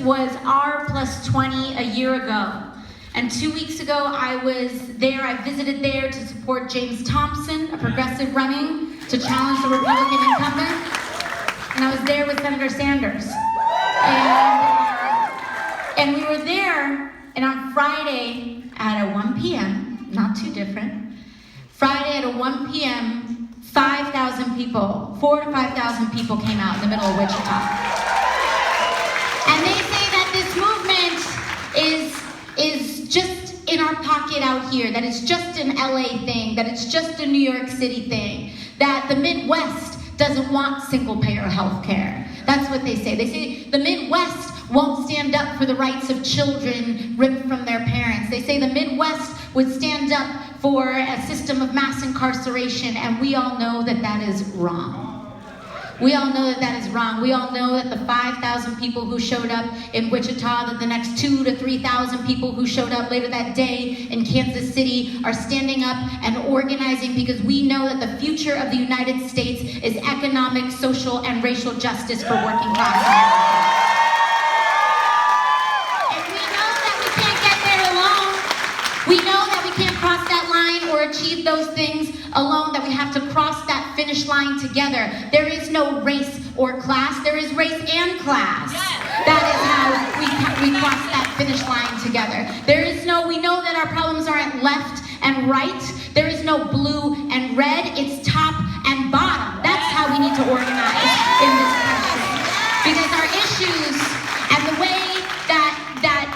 was R+20 a year ago. And 2 weeks ago, I was there, I visited there to support James Thompson, a progressive running to challenge the Republican incumbent. And I was there with Senator Sanders. And we were there, and on Friday at a 1 p.m., not too different, Friday at a 1 p.m., 5,000 people, 4,000 to 5,000 people came out in the middle of Wichita. And they say that this movement is just in our pocket out here, that it's just an LA thing, that it's just a New York City thing, that the Midwest doesn't want single-payer health care. That's what they say. They say the Midwest won't stand up for the rights of children ripped from their parents. They say the Midwest would stand up for a system of mass incarceration, and we all know that that is wrong. We all know that that is wrong. We all know that the 5,000 people who showed up in Wichita, that the next 2,000 to 3,000 people who showed up later that day in Kansas City are standing up and organizing because we know that the future of the United States is economic, social, and racial justice for working class Americans. And we know that we can't get there alone. We know that we can't cross that line or achieve those things alone, that we have to cross that finish line together. There is no race or class. There is race and class. That is how we cross that finish line together. We know that our problems aren't left and right. There is no blue and red. It's top and bottom. That's how we need to organize in this country. Because our issues and the way that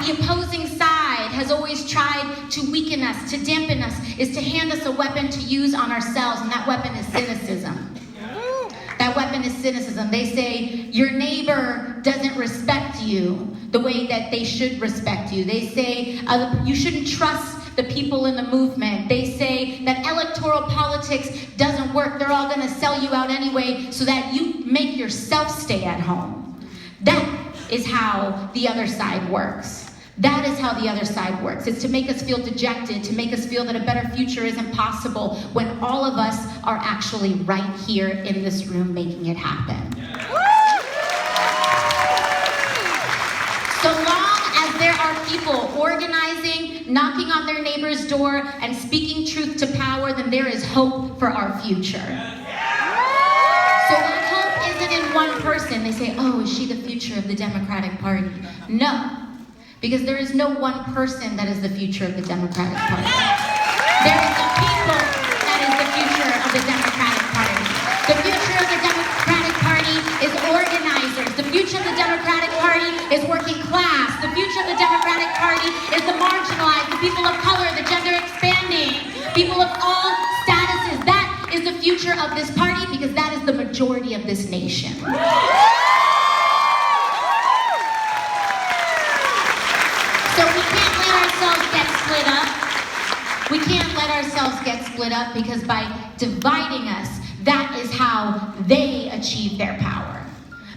the opposing side has always tried to weaken us, to dampen us, is to hand us a weapon to use on ourselves, and that weapon is cynicism. That weapon is cynicism. They say your neighbor doesn't respect you the way that they should respect you. They say you shouldn't trust the people in the movement. They say that electoral politics doesn't work. They're all going to sell you out anyway so that you make yourself stay at home. That is how the other side works. That is how the other side works. It's to make us feel dejected, to make us feel that a better future isn't possible when all of us are actually right here in this room making it happen. So long as there are people organizing, knocking on their neighbor's door, and speaking truth to power, then there is hope for our future. So that hope isn't in one person. They say, oh, is she the future of the Democratic Party? No. Because there is no one person that is the future of the Democratic Party. There is the people that is the future of the Democratic Party. The future of the Democratic Party is organizers. The future of the Democratic Party is working class. The future of the Democratic Party is the marginalized, the people of color, the gender expanding, people of all statuses. That is the future of this party because that is the majority of this nation. We can't let ourselves get split up because by dividing us, that is how they achieve their power.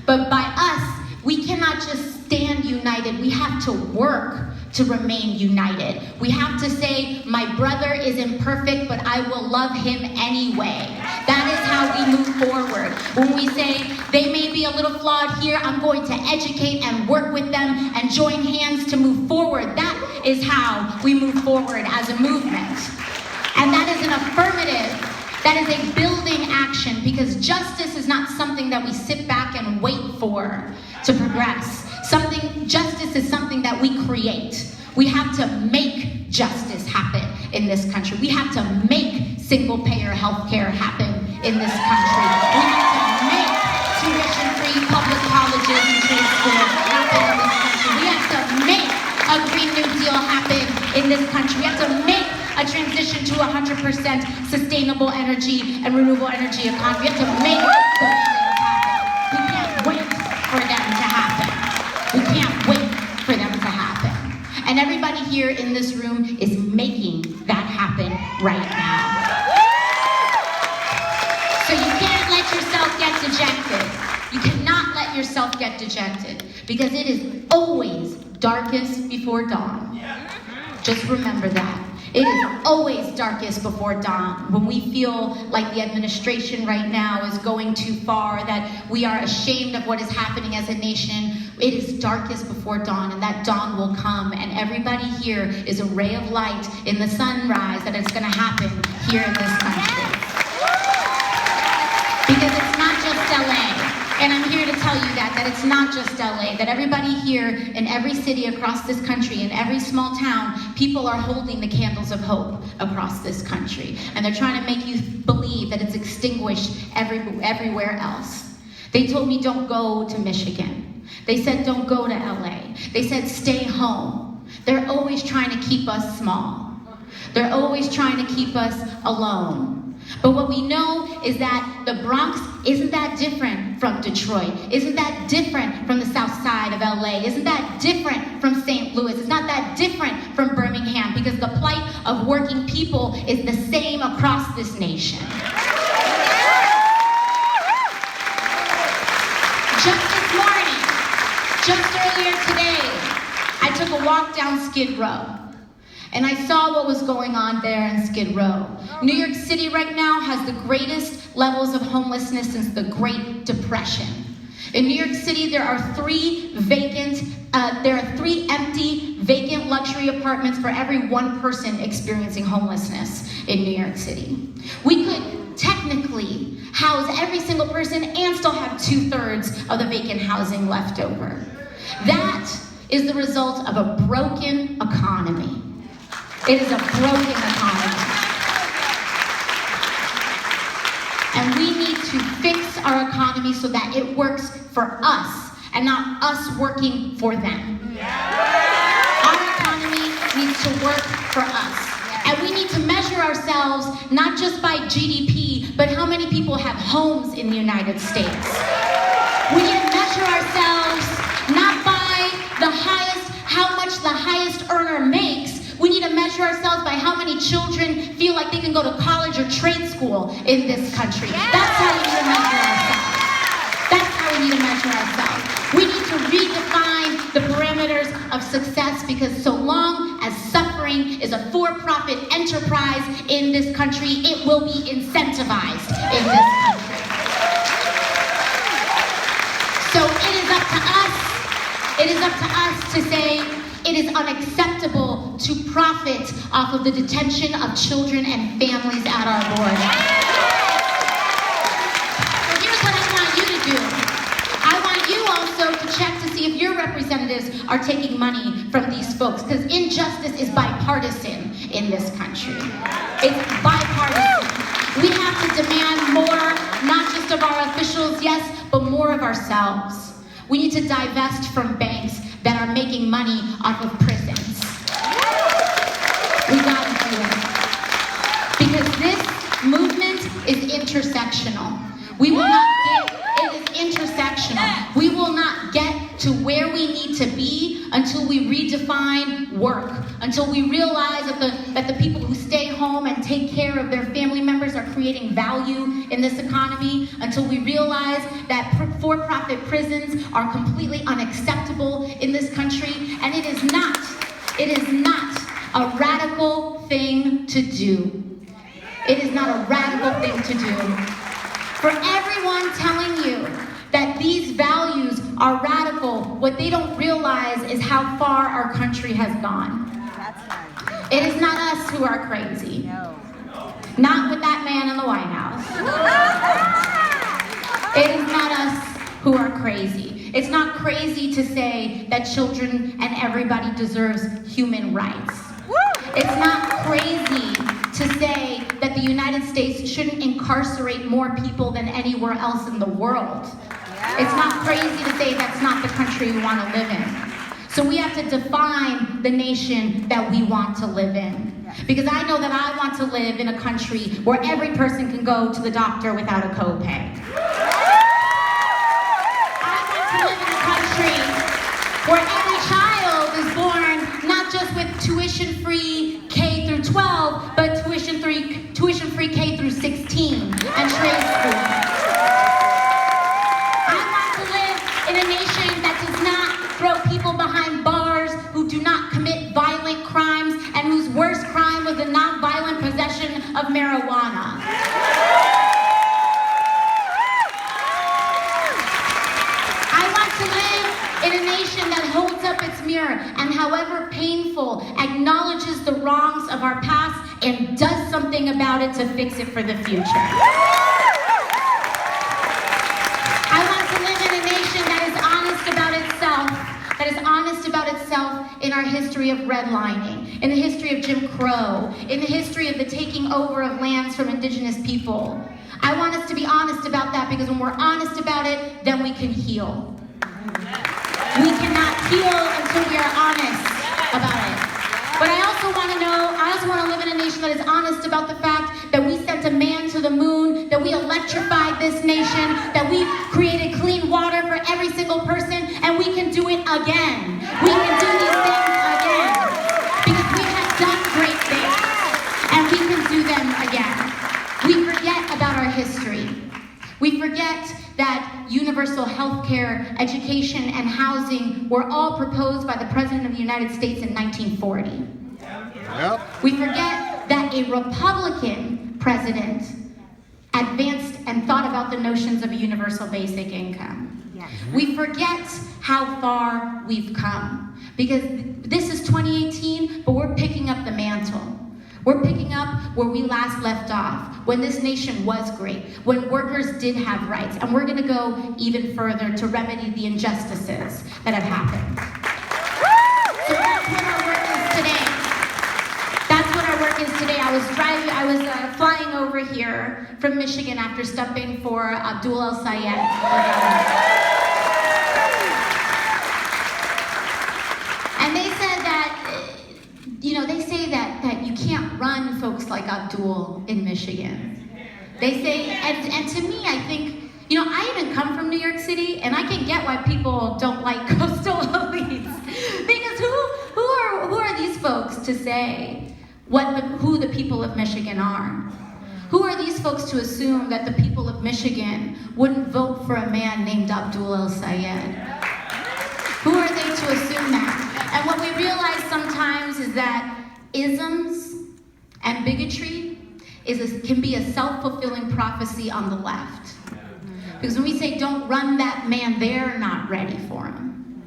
But by us, we cannot just stand united. We have to work to remain united. We have to say, my brother is imperfect, but I will love him anyway. That is how we move forward. When we say, they may be a little flawed here, I'm going to educate and work with them and join hands to move forward. That is how we move forward as a movement. And that is an affirmative. That is a building action because justice is not something that we sit back and wait for to progress. Justice is something that we create. We have to make justice happen in this country. We have to make single-payer health care happen in this country. We have to make tuition-free public colleges and trade schools happen in this country. We have to make a Green New Deal happen in this country. We have to make a transition to 100% sustainable energy and renewable energy economy. We have to make those things happen. We can't wait for them to happen. We can't wait for them to happen. And everybody here in this room is making that happen right now. So you can't let yourself get dejected. You cannot let yourself get dejected because it is always darkest before dawn. Just remember that. It is always darkest before dawn. When we feel like the administration right now is going too far, that we are ashamed of what is happening as a nation, it is darkest before dawn, and that dawn will come, and everybody here is a ray of light in the sunrise that is going to happen here in this country. Because it's not just LA. And I'm here to tell you that it's not just LA, that everybody here in every city across this country, in every small town, people are holding the candles of hope across this country. And they're trying to make you believe that it's extinguished everywhere else. They told me don't go to Michigan. They said don't go to LA. They said stay home. They're always trying to keep us small. They're always trying to keep us alone. But what we know is that the Bronx isn't that different from Detroit. Isn't that different from the south side of LA. Isn't that different from St. Louis. It's not that different from Birmingham, because the plight of working people is the same across this nation. Just this morning, just earlier today, I took a walk down Skid Row. And I saw what was going on there in Skid Row. New York City right now has the greatest levels of homelessness since the Great Depression. In New York City, there are three empty, vacant luxury apartments for every one person experiencing homelessness in New York City. We could technically house every single person and still have 2/3 of the vacant housing left over. That is the result of a broken economy. It is a broken economy. And we need to fix our economy so that it works for us and not us working for them. Our economy needs to work for us. And we need to measure ourselves not just by GDP, but how many people have homes in the United States. We need to measure ourselves not by how much the highest earner makes. We need to measure ourselves by how many children feel like they can go to college or trade school in this country. That's how we need to measure ourselves. That's how we need to measure ourselves. We need to redefine the parameters of success, because so long as suffering is a for-profit enterprise in this country, it will be incentivized in this country. So it is up to us. It is up to us to say, it is unacceptable to profit off of the detention of children and families at our borders. So here's what I want you to do. I want you also to check to see if your representatives are taking money from these folks, because injustice is bipartisan in this country. It's bipartisan. We have to demand more, not just of our officials, yes, but more of ourselves. We need to divest from banks that are making money off of prisons. We gotta do it. Because this movement is intersectional. We will not get, it is intersectional. We will not get to where we need to be until we redefine work, until we realize that the people who stay home and take care of their family members are creating value in this economy, until we realize that for-profit prisons are completely unacceptable in this country. And it is not a radical thing to do. It is not a radical thing to do. For everyone telling you that these values are radical, what they don't realize is how far our country has gone. It is not us who are crazy. No. Not with that man in the White House. It is not us who are crazy. It's not crazy to say that children and everybody deserves human rights. It's not crazy to say that the United States shouldn't incarcerate more people than anywhere else in the world. It's not crazy to say that's not the country we want to live in. So we have to define the nation that we want to live in. Because I know that I want to live in a country where every person can go to the doctor without a copay. I want to live in a country where every child is born not just with tuition-free K through 12, but tuition-free K through 16 and trade school. I want to live in a nation that does not throw people behind bars, who do not commit violent crimes, and whose worst crime was the of marijuana. I want to live in a nation that holds up its mirror and, however painful, acknowledges the wrongs of our past and does something about it to fix it for the future. I want to live in a nation that is honest about itself, in our history of redlining, in the history of Jim Crow, in the history of the taking over of lands from indigenous people. I want us to be honest about that, because when we're honest about it, then we can heal. We cannot heal until we are honest about it. But I also want to live in a nation that is honest about the fact that we sent a man to the moon, that we electrified this nation, that we created clean water for every single person, and we can do it again. We can do these things again. Because we have done great things, and we can do them again. We forget about our history. We forget that universal health care, education, and housing were all proposed by the President of the United States in 1940. Yep. We forget that a Republican president advanced and thought about the notions of a universal basic income. Yes. We forget how far we've come, because this is 2018, but we're picking up the mantle. We're picking up where we last left off, when this nation was great, when workers did have rights, and we're going to go even further to remedy the injustices that have happened. So that's what our work is today. That's what our work is today. I was flying over here from Michigan after stopping for Abdul El-Sayed. And they said that, they say that you can't run folks like Abdul in Michigan. They say, and to me, I think, I even come from New York City, and I can get why people don't like coastal elites. Because who are these folks to say who the people of Michigan are? Who are these folks to assume that the people of Michigan wouldn't vote for a man named Abdul El-Sayed? Who are they to assume that? And what we realize sometimes is that isms and bigotry can be a self-fulfilling prophecy on the left. Because when we say, don't run that man, they're not ready for him.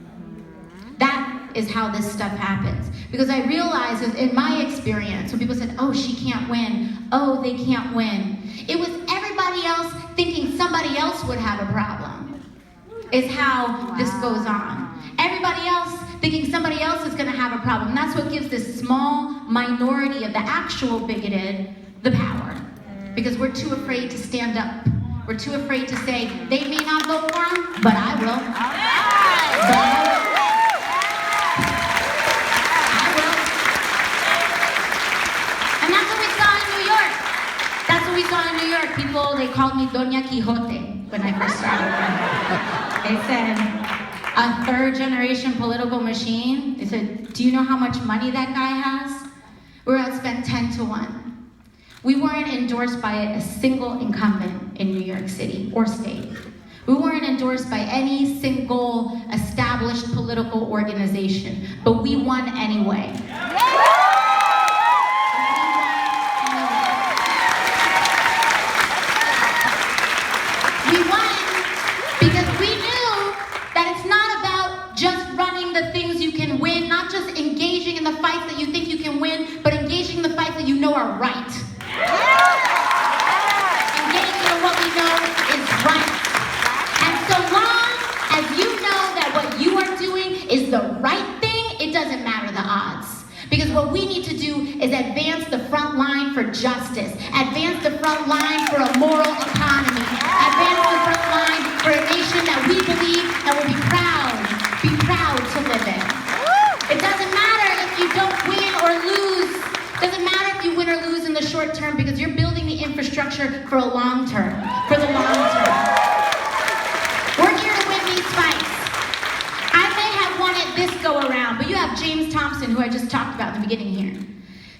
That is how this stuff happens. Because I realize, in my experience, when people said, oh, she can't win, oh, they can't win, it was everybody else thinking somebody else would have a problem, is how this goes on. Everybody else thinking somebody else is going to have a problem. And that's what gives this small minority of the actual bigoted the power. Because we're too afraid to stand up. We're too afraid to say, they may not vote for him, but I will. But I will. And that's what we saw in New York. That's what we saw in New York. People, they called me Doña Quixote when I first started. They said, a third-generation political machine. They said, do you know how much money that guy has? We're outspent 10-1. We weren't endorsed by a single incumbent in New York City or state. We weren't endorsed by any single established political organization, but we won anyway. We won because we knew that it's not about just running the things you can win, not just engaging in the fights that you think you can win, but engaging in the fights that you know are right. Engaging in what we know is right. And so long as you know that what you are doing is the right thing, it doesn't matter the odds. Because what we need to do is advance the front line for justice, advance the front line for a moral economy, advance the front line for a nation that we believe and will be proud to live in. It doesn't matter if you don't win or lose. It doesn't matter if you win or lose in the short term, because you're building the infrastructure for a long term, for the long term. We're here to win these fights. I may have won it this go around, but you have James Thompson, who I just talked about in the beginning here.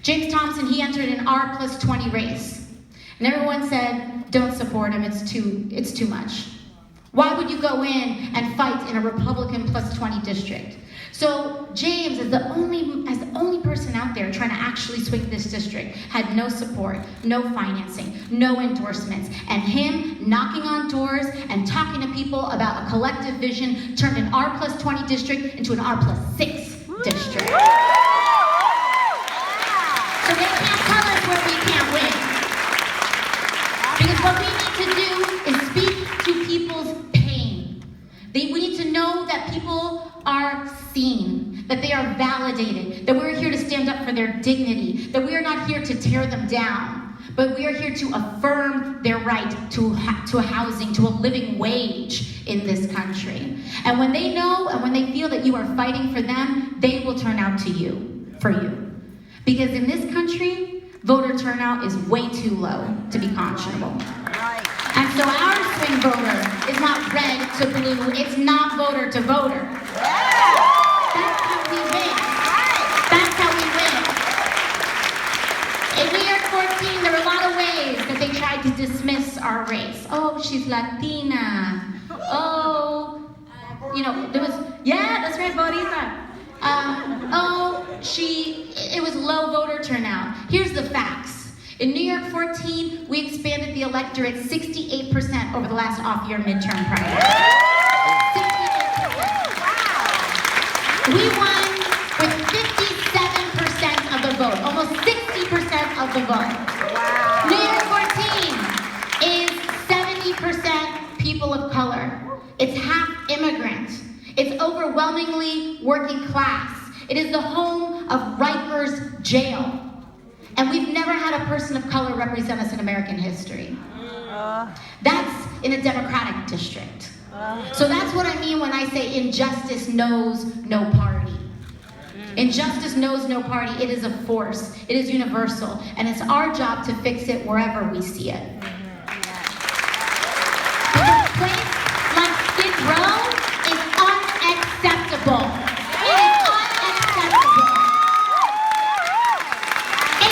James Thompson, he entered an R+20 race. And everyone said, don't support him, it's too much. Why would you go in and fight in a Republican plus 20 district? So James, as the only person out there trying to actually swing this district, had no support, no financing, no endorsements, and him knocking on doors and talking to people about a collective vision turned an R plus 20 district into an R plus 6 district. So they can't tell us where we can't win. Because what we need to do is speak to people's pain. We need to know that people are seen, that they are validated, that we're here to stand up for their dignity, that we are not here to tear them down, but we are here to affirm their right to a housing, to a living wage in this country. And when they know and when they feel that you are fighting for them, they will turn out to you, for you. Because in this country, voter turnout is way too low to be conscionable. And so our swing voter is not red to blue, it's not voter to voter. That's how we win. That's how we win. In New York 14, there were a lot of ways that they tried to dismiss our race. Oh, she's Latina. Oh, there was, yeah, that's right, Boricua. It was low voter turnout. Here's the facts. In New York 14, we expanded the electorate 68% over the last off-year midterm primary. 68%. We won with 57% of the vote, almost 60% of the vote. Wow. New York 14 is 70% people of color. It's half immigrant. It's overwhelmingly working class. It is the home of Rikers Jail. And we've never had a person of color represent us in American history. That's in a Democratic district. So that's what I mean when I say injustice knows no party. Injustice knows no party. It is a force. It is universal. And it's our job to fix it wherever we see it. But a place like Skid Row is unacceptable. It is unacceptable. 80%,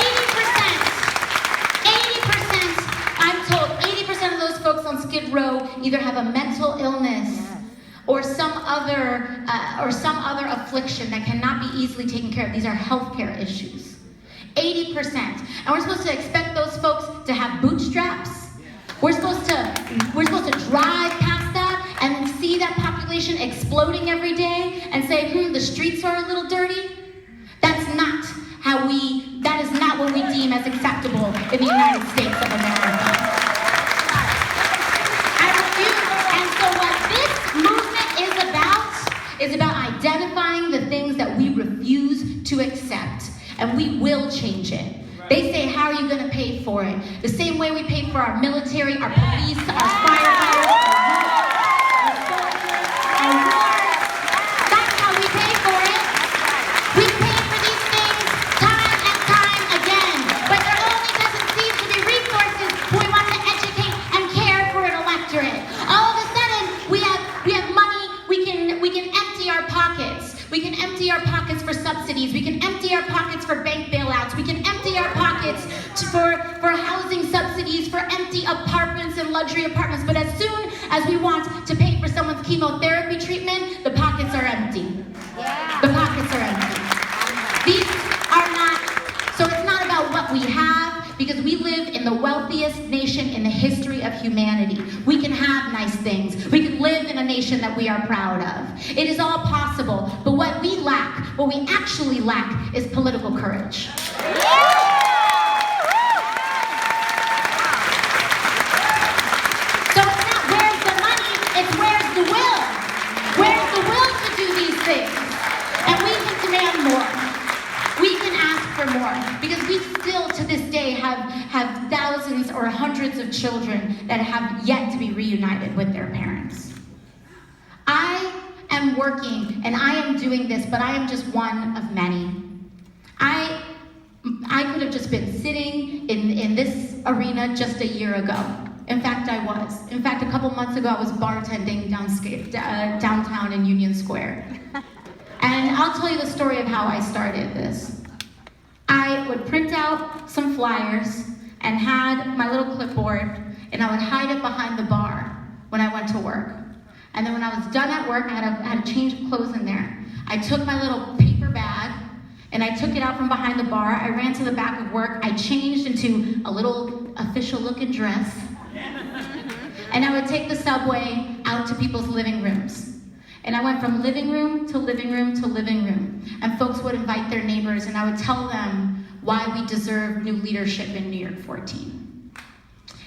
I'm told, 80% of those folks on Skid Row either have a mental illness or some other affliction that cannot be easily taken care of. These are healthcare issues. 80%. And we're supposed to expect those folks to have bootstraps. We're supposed to drive past that and see that population exploding every day and say, the streets are a little dirty. That is not what we deem as acceptable in the United States of America. I refuse. And so what this movement is about identifying the things that we refuse to accept, and we will change it. They say, how are you going to pay for it? The same way we pay for our military, our police, our firefighters, our soldiers, our wars. That's how we pay for it. We pay for these things time and time again, but there only doesn't seem to be resources when we want to educate and care for an electorate. All of a sudden, we have money. We can empty our pockets. We can empty our pockets for subsidies. We can empty our pockets for bank bailouts. We can empty our pockets for housing subsidies, for empty apartments and luxury apartments. But as soon as we want to pay for someone's chemotherapy treatment, the pockets are empty. Yeah. The pockets are empty. These are not, so it's not about what we have, because we live in the wealthiest nation in the history of humanity. We can have nice things. We can live in a nation that we are proud of. It is all possible, but what we actually lack is political courage. So it's not where's the money, it's where's the will. Where's the will to do these things? And we can demand more. We can ask for more, because we still to this day have thousands or hundreds of children that have yet to be reunited with their parents. I am working and I am doing this, but I am just one of many. I could have just been sitting in this arena just a year ago. In fact, I was. In fact, a couple months ago, I was bartending downtown in Union Square. And I'll tell you the story of how I started this. I would print out some flyers and had my little clipboard, and I would hide it behind the bar when I went to work. And then when I was done at work, I had a change of clothes in there. I took my little paper bag, and I took it out from behind the bar. I ran to the back of work. I changed into a little official-looking dress. And I would take the subway out to people's living rooms. And I went from living room to living room to living room. And folks would invite their neighbors, and I would tell them why we deserve new leadership in New York 14.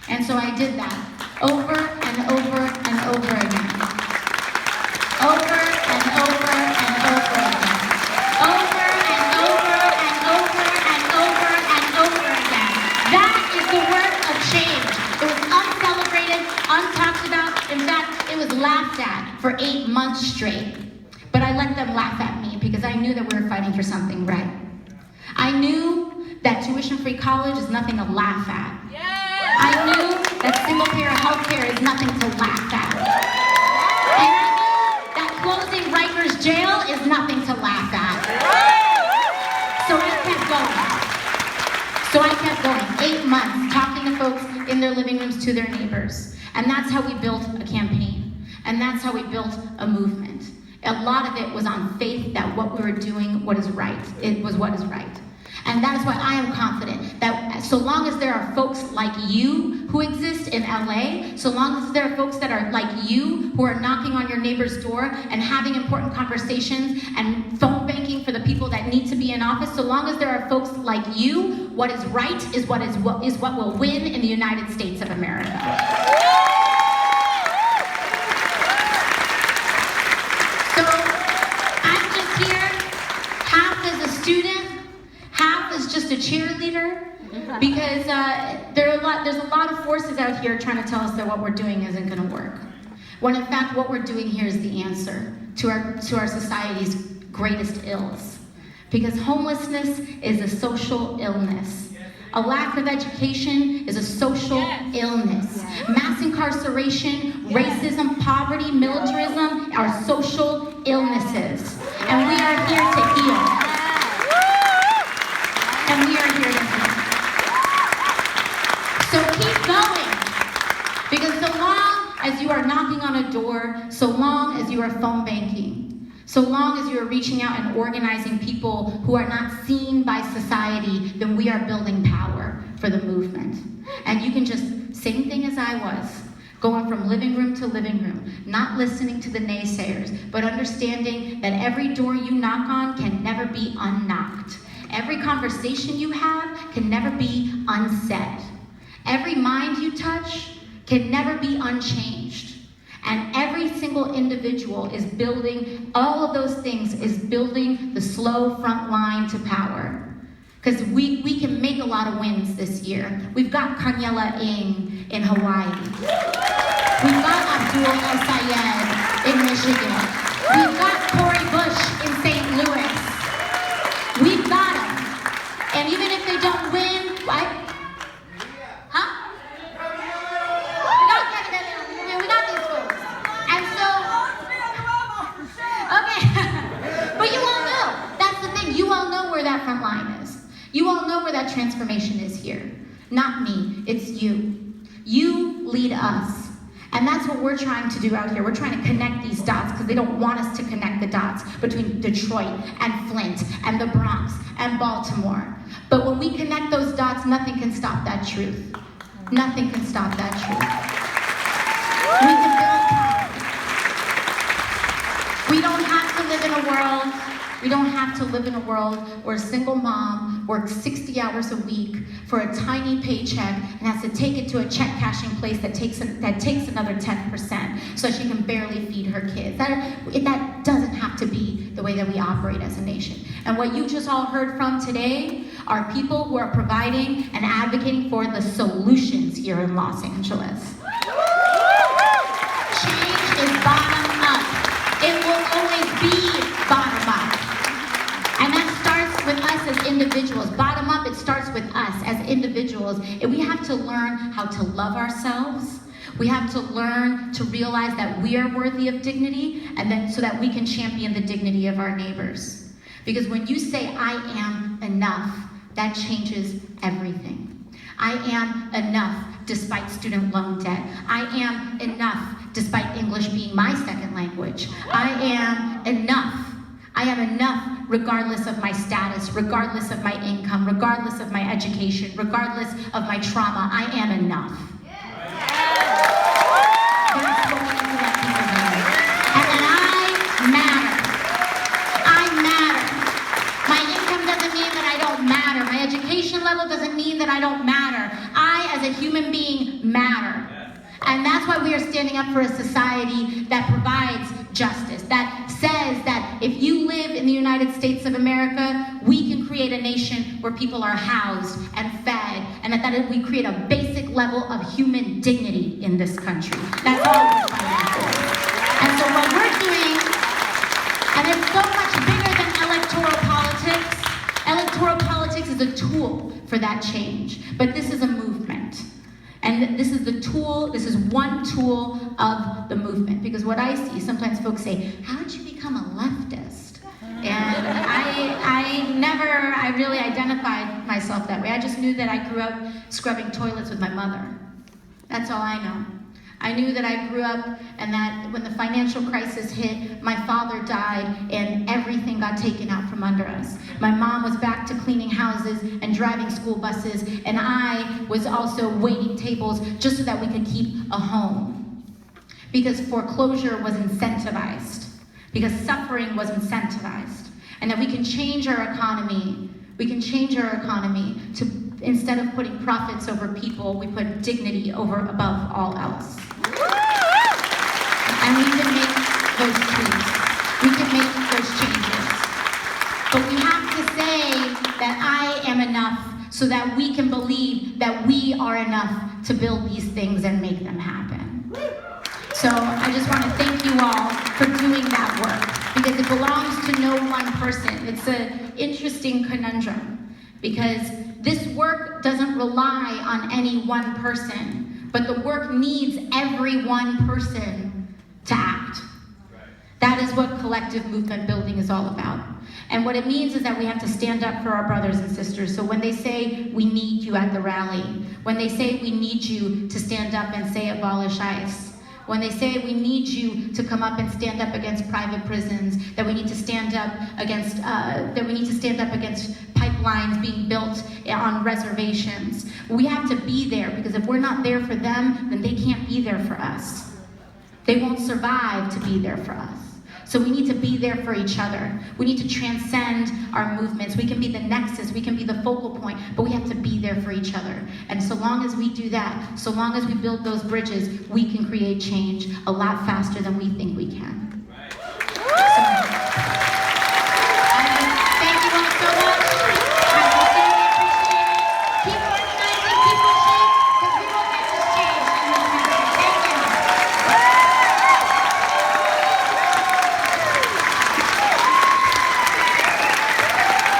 And so I did that over and over and over again. Over and over and over again. Over and over and over and over and over again. That is the work of change. It was uncelebrated, untalked about. In fact, it was laughed at for 8 months straight. But I let them laugh at me because I knew that we were fighting for something right. I knew that tuition-free college is nothing to laugh at. I knew that single-payer health care is nothing to laugh at. And I knew that closing Rikers jail is nothing to laugh at. So I kept going. 8 months, talking to folks in their living rooms, to their neighbors. And that's how we built a campaign. And that's how we built a movement. A lot of it was on faith that what we were doing, what is right. It was what is right. And that is why I am confident that so long as there are folks like you who exist in LA, so long as there are folks that are like you who are knocking on your neighbor's door and having important conversations and phone banking for the people that need to be in office, so long as there are folks like you, what is right is what will win in the United States of America. So I'm just here, half as a student, half is just a cheerleader, because there's a lot of forces out here trying to tell us that what we're doing isn't going to work. When in fact what we're doing here is the answer to our society's greatest ills. Because homelessness is a social illness. A lack of education is a social illness. Mass incarceration, racism, poverty, militarism are social illnesses. And we are here to heal. And we are here to heal. So keep going. Because so long as you are knocking on a door, so long as you are phone banking, so long as you are reaching out and organizing people who are not seen by society, then we are building power for the movement. And you can just, same thing as I was, going from living room to living room, not listening to the naysayers, but understanding that every door you knock on can never be unknocked. Every conversation you have can never be unsaid. Every mind you touch can never be unchanged. And every single individual is building, all of those things is building the slow front line to power. Because we can make a lot of wins this year. We've got Kanyela in Hawaii. We've got Abdul El-Sayed in Michigan. We've got Cori Bush in St. Louis. We've got them. And even if they don't win, we got these folks. And so, okay. But you all know, that's the thing, you all know where that front line is. You all know where that transformation is here. Not me, it's you. You lead us. And that's what we're trying to do out here. We're trying to connect these dots because they don't want us to connect the dots between Detroit and Flint and the Bronx and Baltimore. But when we connect those dots, nothing can stop that truth. Nothing can stop that truth. We can build power. We don't have to live in a world. We don't have to live in a world where a single mom works 60 hours a week for a tiny paycheck and has to take it to a check cashing place that takes another 10% so she can barely feed her kids. That doesn't have to be the way that we operate as a nation. And what you just all heard from today are people who are providing and advocating for the solutions here in Los Angeles. Change is bottom up. It will always be bottom up. And that starts with us as individuals. Bottom up, it starts with us as individuals. And we have to learn how to love ourselves. We have to learn to realize that we are worthy of dignity, and then so that we can champion the dignity of our neighbors. Because when you say, I am enough, that changes everything. I am enough despite student loan debt. I am enough despite English being my second language. I am enough. I am enough regardless of my status, regardless of my income, regardless of my education, regardless of my trauma. I am enough. That's what we need to let people know. And then I matter. I matter. My income doesn't mean that I don't matter. My education level doesn't mean that I don't matter. I, as a human being, matter. And that's why we are standing up for a society that provides justice, that says that if you live in the United States of America, we can create a nation where people are housed and fed, and that we create a basic level of human dignity in this country. That's all we're fighting for. And so what we're doing, and it's so much bigger than electoral politics. Electoral politics is a tool for that change, but this is a movement. And this is the tool, this is one tool of the movement. Because what I see, sometimes folks say, how did you become a leftist? And I really identified myself that way. I just knew that I grew up scrubbing toilets with my mother. That's all I know. I knew that I grew up and that when the financial crisis hit, my father died and everything got taken out from under us. My mom was back to cleaning houses and driving school buses, and I was also waiting tables just so that we could keep a home. Because foreclosure was incentivized. Because suffering was incentivized. And that we can change our economy. We can change our economy to, instead of putting profits over people, we put dignity above all else. And we can make those tweaks. We can make those changes. But we have to say that I am enough so that we can believe that we are enough to build these things and make them happen. So I just want to thank you all for doing that work, because it belongs to no one person. It's an interesting conundrum, because this work doesn't rely on any one person, but the work needs every one person to act. That is what collective movement building is all about. And what it means is that we have to stand up for our brothers and sisters. So when they say we need you at the rally, when they say we need you to stand up and say abolish ICE, when they say we need you to come up and stand up against private prisons, that we need to stand up against pipelines being built on reservations, we have to be there, because if we're not there for them, then they can't be there for us. They won't survive to be there for us. So we need to be there for each other. We need to transcend our movements. We can be the nexus, we can be the focal point, but we have to be there for each other. And so long as we do that, so long as we build those bridges, we can create change a lot faster than we think we can.